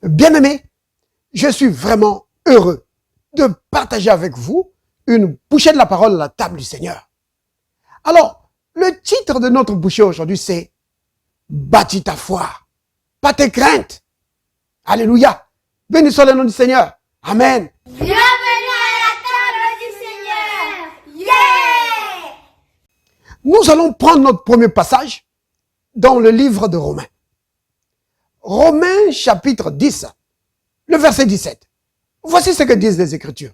Bien-aimés, je suis vraiment heureux de partager avec vous une bouchée de la parole à la table du Seigneur. Alors, le titre de notre bouchée aujourd'hui, c'est « Bâtis ta foi, pas tes craintes ». Alléluia. Béni soit le nom du Seigneur. Amen. Bienvenue à la table du Seigneur. Yeah! Nous allons prendre notre premier passage dans le livre de Romains. Romains chapitre 10, le verset 17. Voici ce que disent les Écritures.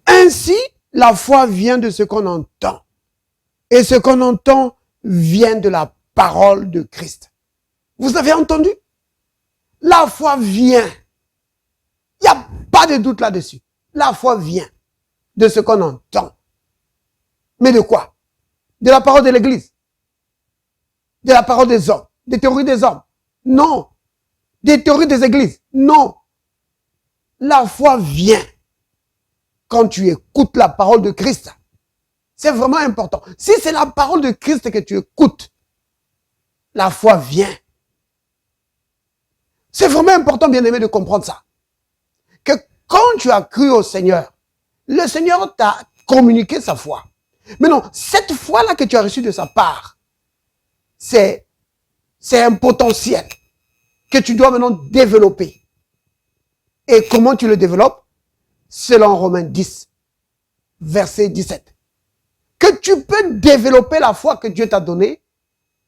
Ainsi, la foi vient de ce qu'on entend. Et ce qu'on entend vient de la parole de Christ. Vous avez entendu? La foi vient. Il n'y a pas de doute là-dessus. La foi vient de ce qu'on entend. Mais de quoi? De la parole de l'Église. De la parole des hommes. Des théories des hommes. Non. Des théories des églises. Non. La foi vient quand tu écoutes la parole de Christ. C'est vraiment important. Si c'est la parole de Christ que tu écoutes, la foi vient. C'est vraiment important, bien-aimé, de comprendre ça. Que quand tu as cru au Seigneur, le Seigneur t'a communiqué sa foi. Mais non, cette foi-là que tu as reçue de sa part, c'est un potentiel que tu dois maintenant développer. Et comment tu le développes? Selon Romains 10, verset 17. Que tu peux développer la foi que Dieu t'a donnée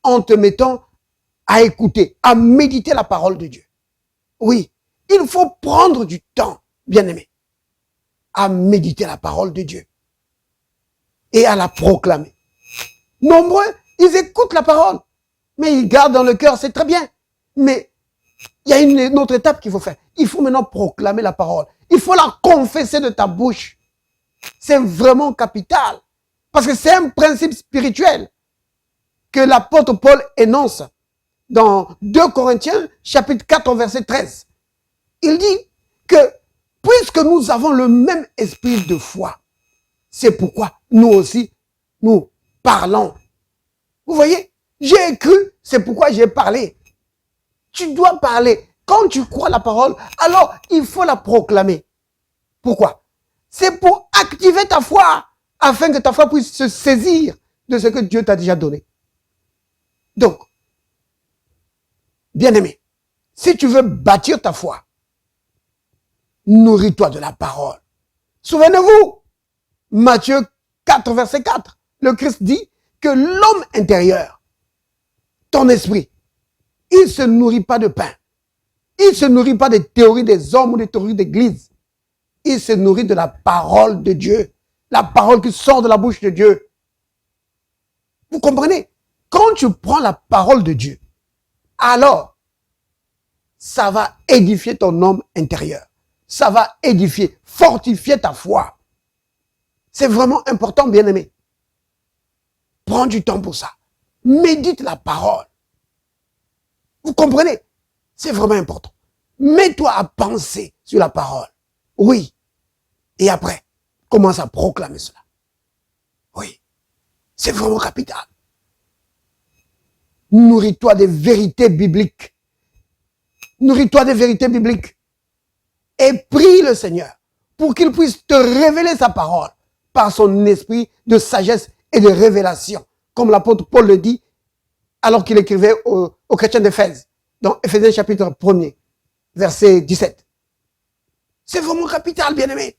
en te mettant à écouter, à méditer la parole de Dieu. Oui, il faut prendre du temps, bien-aimé, à méditer la parole de Dieu et à la proclamer. Nombreux, ils écoutent la parole, mais ils gardent dans le cœur, c'est très bien. Mais il y a une autre étape qu'il faut faire. Il faut maintenant proclamer la parole. Il faut la confesser de ta bouche. C'est vraiment capital. Parce que c'est un principe spirituel que l'apôtre Paul énonce dans 2 Corinthiens, chapitre 4, verset 13. Il dit que puisque nous avons le même esprit de foi, c'est pourquoi nous aussi, nous parlons. Vous voyez, j'ai cru, c'est pourquoi j'ai parlé. Tu dois parler. Quand tu crois la parole, alors il faut la proclamer. Pourquoi? C'est pour activer ta foi, afin que ta foi puisse se saisir de ce que Dieu t'a déjà donné. Donc, bien-aimé, si tu veux bâtir ta foi, nourris-toi de la parole. Souvenez-vous, Matthieu 4, verset 4, le Christ dit que l'homme intérieur, ton esprit, il ne se nourrit pas de pain. Il ne se nourrit pas des théories des hommes ou des théories d'église. Il se nourrit de la parole de Dieu. La parole qui sort de la bouche de Dieu. Vous comprenez? Quand tu prends la parole de Dieu, alors, ça va édifier ton homme intérieur. Ça va édifier, fortifier ta foi. C'est vraiment important, bien-aimé. Prends du temps pour ça. Médite la parole. Vous comprenez? C'est vraiment important. Mets-toi à penser sur la parole. Oui. Et après, commence à proclamer cela. Oui. C'est vraiment capital. Nourris-toi des vérités bibliques. Nourris-toi des vérités bibliques. Et prie le Seigneur pour qu'il puisse te révéler sa parole par son esprit de sagesse et de révélation. Comme l'apôtre Paul le dit alors qu'il écrivait aux chrétiens d'Éphèse. Dans Éphésiens chapitre 1er, verset 17. C'est vraiment capital, bien-aimé.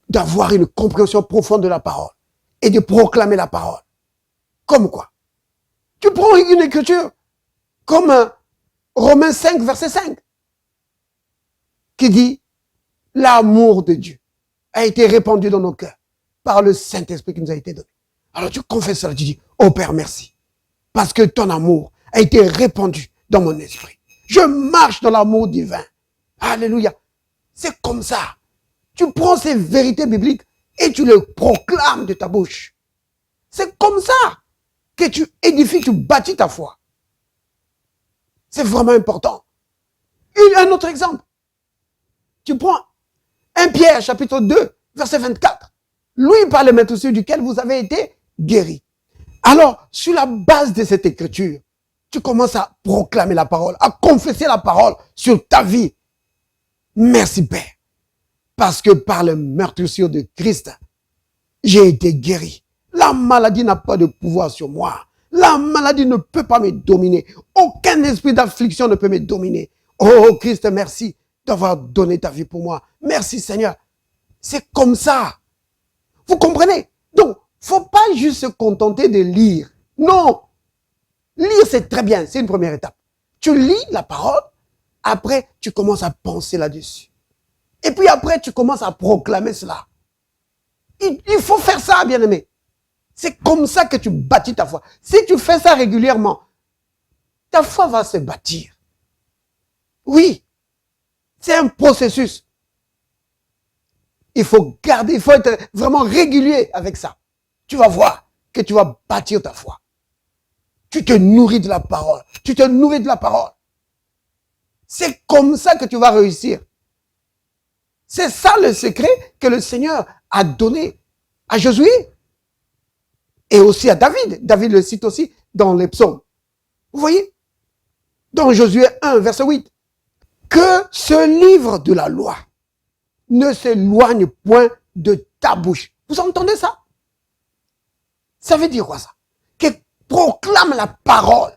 D'avoir une compréhension profonde de la parole et de proclamer la parole. Comme quoi? Tu prends une écriture comme Romains 5, verset 5, qui dit « L'amour de Dieu a été répandu dans nos cœurs par le Saint-Esprit qui nous a été donné. » Alors tu confesses cela, tu dis « Oh Père, merci. Parce que ton amour a été répandu dans mon esprit. Je marche dans l'amour divin. » Alléluia. C'est comme ça. Tu prends ces vérités bibliques et tu les proclames de ta bouche. C'est comme ça que tu édifies, tu bâtis ta foi. C'est vraiment important. Un autre exemple. Tu prends 1 Pierre chapitre 2, verset 24. Lui parle maintenant duquel vous avez été guéris. Alors, sur la base de cette écriture, Tu commences à proclamer la parole, à confesser la parole sur ta vie. Merci Père, parce que par le meurtrissure de Christ, j'ai été guéri. La maladie n'a pas de pouvoir sur moi. La maladie ne peut pas me dominer. Aucun esprit d'affliction ne peut me dominer. Oh Christ, merci d'avoir donné ta vie pour moi. Merci Seigneur. C'est comme ça. Vous comprenez? Donc, faut pas juste se contenter de lire. Non. Lire, c'est très bien. C'est une première étape. Tu lis la parole. Après, tu commences à penser là-dessus. Et puis après, tu commences à proclamer cela. Il faut faire ça, bien-aimé. C'est comme ça que tu bâtis ta foi. Si tu fais ça régulièrement, ta foi va se bâtir. Oui, c'est un processus. Il faut garder, il faut être vraiment régulier avec ça. Tu vas voir que tu vas bâtir ta foi. Tu te nourris de la parole. Tu te nourris de la parole. C'est comme ça que tu vas réussir. C'est ça le secret que le Seigneur a donné à Josué et aussi à David. David le cite aussi dans les psaumes. Vous voyez? Dans Josué 1, verset 8. Que ce livre de la loi ne s'éloigne point de ta bouche. Vous entendez ça? Ça veut dire quoi ça? Que proclame la parole.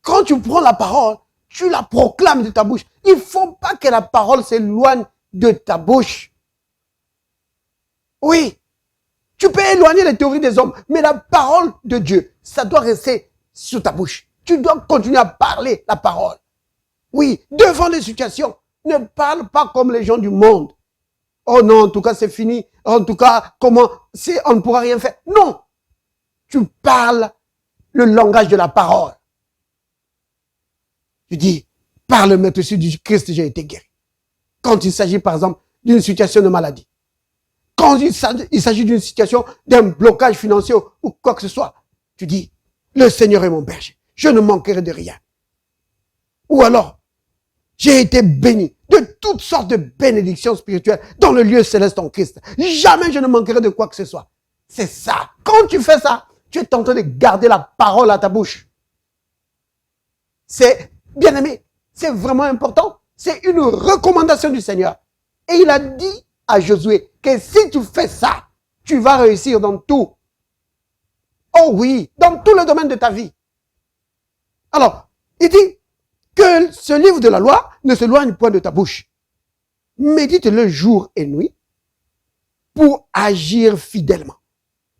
Quand tu prends la parole, tu la proclames de ta bouche. Il ne faut pas que la parole s'éloigne de ta bouche. Oui. Tu peux éloigner les théories des hommes, mais la parole de Dieu, ça doit rester sur ta bouche. Tu dois continuer à parler la parole. Oui, devant les situations. Ne parle pas comme les gens du monde. Oh non, en tout cas, c'est fini. En tout cas, comment, on ne pourra rien faire. Non. Tu parles le langage de la parole. Tu dis, par le maître du Christ, j'ai été guéri. Quand il s'agit, par exemple, d'une situation de maladie. Quand il s'agit d'une situation d'un blocage financier ou quoi que ce soit, tu dis, le Seigneur est mon berger. Je ne manquerai de rien. Ou alors, j'ai été béni de toutes sortes de bénédictions spirituelles dans le lieu céleste en Christ. Jamais je ne manquerai de quoi que ce soit. C'est ça. Quand tu fais ça, tu es en train de garder la parole à ta bouche. C'est, bien aimé, c'est vraiment important. C'est une recommandation du Seigneur. Et il a dit à Josué que si tu fais ça, tu vas réussir dans tout. Oh oui, dans tout le domaine de ta vie. Alors, il dit que ce livre de la loi ne s'éloigne point de ta bouche. Médite-le jour et nuit pour agir fidèlement,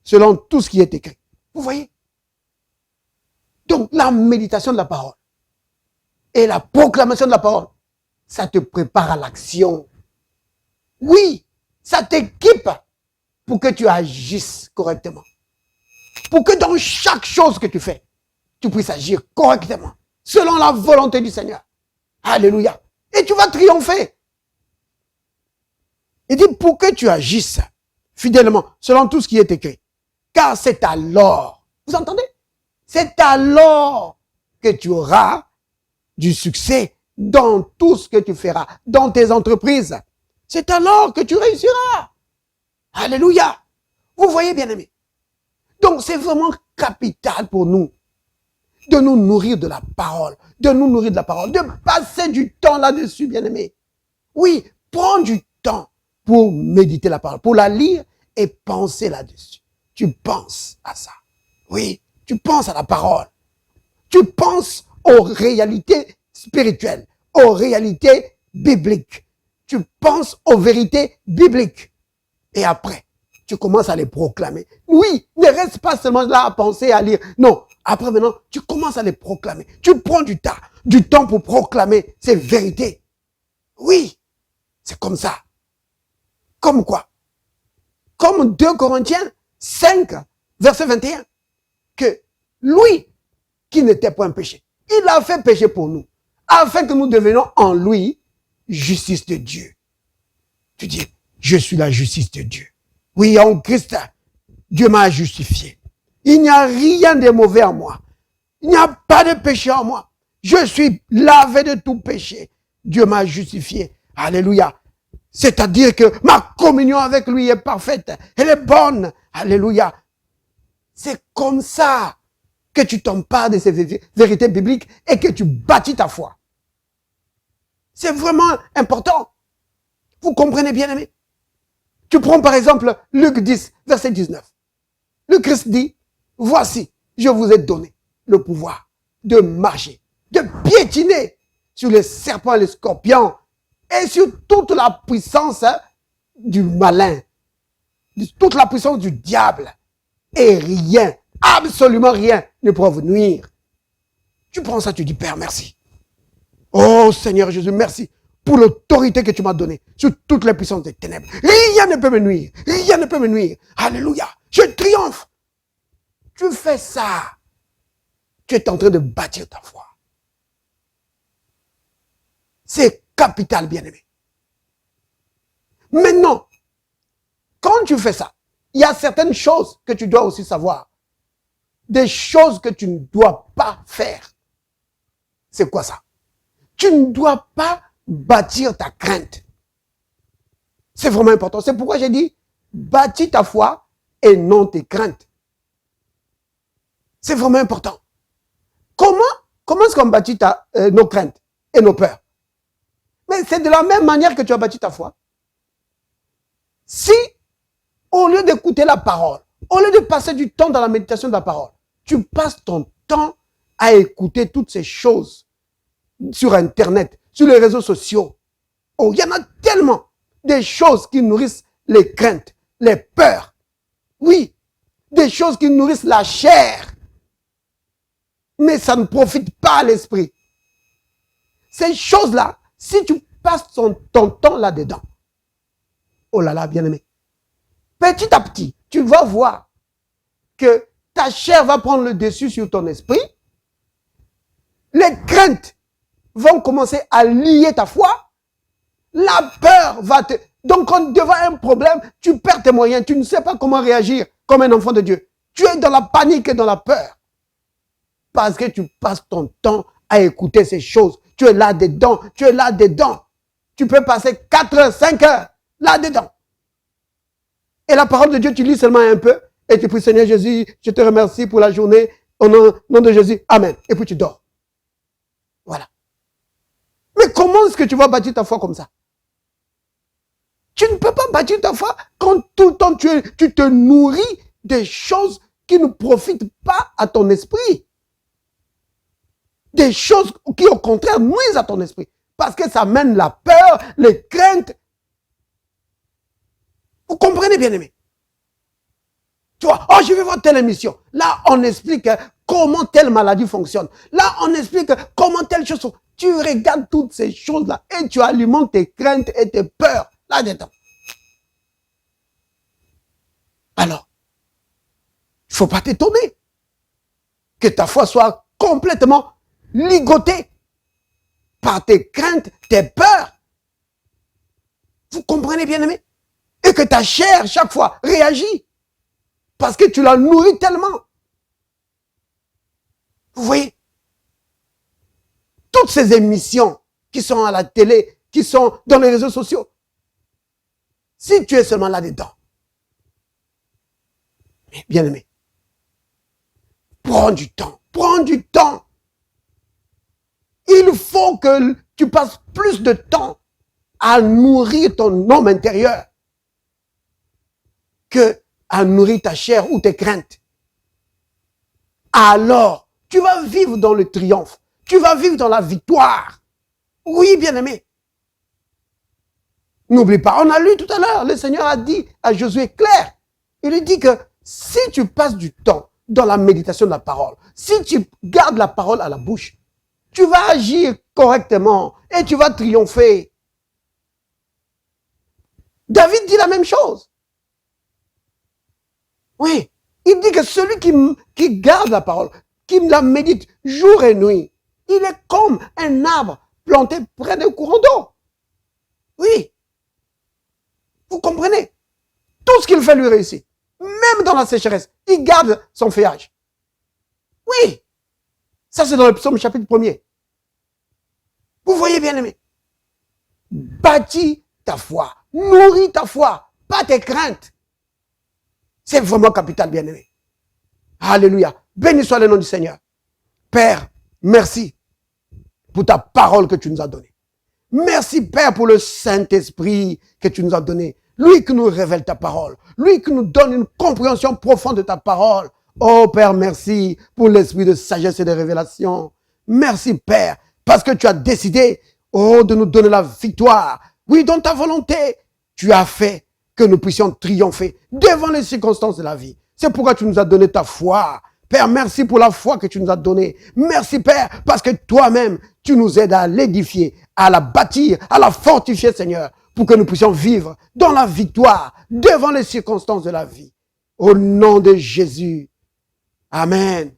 selon tout ce qui est écrit. Vous voyez? Donc, la méditation de la parole et la proclamation de la parole, ça te prépare à l'action. Oui, ça t'équipe pour que tu agisses correctement. Pour que dans chaque chose que tu fais, tu puisses agir correctement, selon la volonté du Seigneur. Alléluia. Et tu vas triompher. Il dit, pour que tu agisses fidèlement, selon tout ce qui est écrit. Car c'est alors, vous entendez? C'est alors que tu auras du succès dans tout ce que tu feras, dans tes entreprises. C'est alors que tu réussiras. Alléluia. Vous voyez, bien-aimés. Donc, c'est vraiment capital pour nous de nous nourrir de la parole, de passer du temps là-dessus, bien-aimés. Oui, prends du temps pour méditer la parole, pour la lire et penser là-dessus. Tu penses à ça. Oui, tu penses à la parole. Tu penses aux réalités spirituelles, aux réalités bibliques. Tu penses aux vérités bibliques. Et après, tu commences à les proclamer. Oui, ne reste pas seulement là à penser, à lire. Non, après maintenant, tu commences à les proclamer. Tu prends du temps pour proclamer ces vérités. Oui, c'est comme ça. Comme quoi? Comme 2 Corinthiens 5, verset 21. Que lui, qui n'était point péché, il a fait péché pour nous, afin que nous devenions en lui justice de Dieu. Tu dis, je suis la justice de Dieu. Oui, en Christ, Dieu m'a justifié. Il n'y a rien de mauvais en moi. Il n'y a pas de péché en moi. Je suis lavé de tout péché. Dieu m'a justifié. Alléluia. C'est-à-dire que ma communion avec lui est parfaite. Elle est bonne. Alléluia. C'est comme ça. que tu t'empares de ces vérités bibliques et que tu bâtis ta foi. C'est vraiment important. Vous comprenez bien, aimé? Tu prends par exemple Luc 10, verset 19. Le Christ dit, voici, je vous ai donné le pouvoir de marcher, de piétiner sur les serpents et les scorpions et sur toute la puissance du malin, toute la puissance du diable. Et rien, absolument rien ne pourra vous nuire. Tu prends ça, tu dis, Père, merci. Oh Seigneur Jésus, merci pour l'autorité que tu m'as donnée sur toutes les puissances des ténèbres. Rien ne peut me nuire. Rien ne peut me nuire. Alléluia. Je triomphe. Tu fais ça. Tu es en train de bâtir ta foi. C'est capital, bien-aimé. Maintenant, quand tu fais ça, il y a certaines choses que tu dois aussi savoir. Des choses que tu ne dois pas faire. C'est quoi ça? Tu ne dois pas bâtir ta crainte. C'est vraiment important. C'est pourquoi j'ai dit, bâtis ta foi et non tes craintes. C'est vraiment important. Comment est-ce qu'on bâtit nos craintes et nos peurs? Mais c'est de la même manière que tu as bâti ta foi. Si, au lieu d'écouter la parole, au lieu de passer du temps dans la méditation de la parole, tu passes ton temps à écouter toutes ces choses sur Internet, sur les réseaux sociaux. Oh, il y en a tellement des choses qui nourrissent les craintes, les peurs. Oui, des choses qui nourrissent la chair. Mais ça ne profite pas à l'esprit. Ces choses-là, si tu passes ton temps là-dedans, oh là là, bien-aimé, petit à petit, tu vas voir que ta chair va prendre le dessus sur ton esprit. Les craintes vont commencer à lier ta foi. La peur va te... Donc, devant un problème, tu perds tes moyens. Tu ne sais pas comment réagir comme un enfant de Dieu. Tu es dans la panique et dans la peur. Parce que tu passes ton temps à écouter ces choses. Tu es là-dedans. Tu es là-dedans. Tu peux passer 4 heures, 5 heures là-dedans. Et la parole de Dieu, tu lis seulement un peu. Et tu pries, Seigneur Jésus, je te remercie pour la journée. Au nom de Jésus, Amen. Et puis tu dors. Voilà. Mais comment est-ce que tu vas bâtir ta foi comme ça? Tu ne peux pas bâtir ta foi quand tout le temps tu te nourris des choses qui ne profitent pas à ton esprit. Des choses qui au contraire nuisent à ton esprit. Parce que ça mène la peur, les craintes. Vous comprenez, bien aimé? Tu vois, oh, je vais voir telle émission. Là, on explique comment telle maladie fonctionne. Là, on explique comment telle chose. Tu regardes toutes ces choses-là et tu alimentes tes craintes et tes peurs là-dedans. Alors, il ne faut pas t'étonner que ta foi soit complètement ligotée par tes craintes, tes peurs. Vous comprenez, bien aimé? Et que ta chair, chaque fois, réagit. Parce que tu la nourris tellement. Vous voyez? Toutes ces émissions qui sont à la télé, qui sont dans les réseaux sociaux. Si tu es seulement là-dedans. Mais bien aimé, prends du temps. Prends du temps. Il faut que tu passes plus de temps à nourrir ton homme intérieur que à nourrir ta chair ou tes craintes. Alors, tu vas vivre dans le triomphe. Tu vas vivre dans la victoire. Oui, bien-aimé. N'oublie pas, on a lu tout à l'heure, le Seigneur a dit à Josué clair. Il lui dit que si tu passes du temps dans la méditation de la parole, si tu gardes la parole à la bouche, tu vas agir correctement et tu vas triompher. David dit la même chose. Oui, il dit que celui qui garde la parole, qui la médite jour et nuit, il est comme un arbre planté près d'un courant d'eau. Oui. Vous comprenez? Tout ce qu'il fait lui réussit. Même dans la sécheresse, il garde son feuillage. Oui. Ça, c'est dans le psaume chapitre 1er. Vous voyez, bien aimé? Bâtis ta foi. Nourris ta foi. Pas tes craintes. C'est vraiment capital, bien aimé. Alléluia. Béni soit le nom du Seigneur. Père, merci pour ta parole que tu nous as donnée. Merci, Père, pour le Saint-Esprit que tu nous as donné. Lui qui nous révèle ta parole. Lui qui nous donne une compréhension profonde de ta parole. Oh, Père, merci pour l'esprit de sagesse et de révélation. Merci, Père, parce que tu as décidé, oh, de nous donner la victoire. Oui, dans ta volonté, tu as fait que nous puissions triompher devant les circonstances de la vie. C'est pourquoi tu nous as donné ta foi. Père, merci pour la foi que tu nous as donnée. Merci, Père, parce que toi-même, tu nous aides à l'édifier, à la bâtir, à la fortifier, Seigneur, pour que nous puissions vivre dans la victoire devant les circonstances de la vie. Au nom de Jésus. Amen.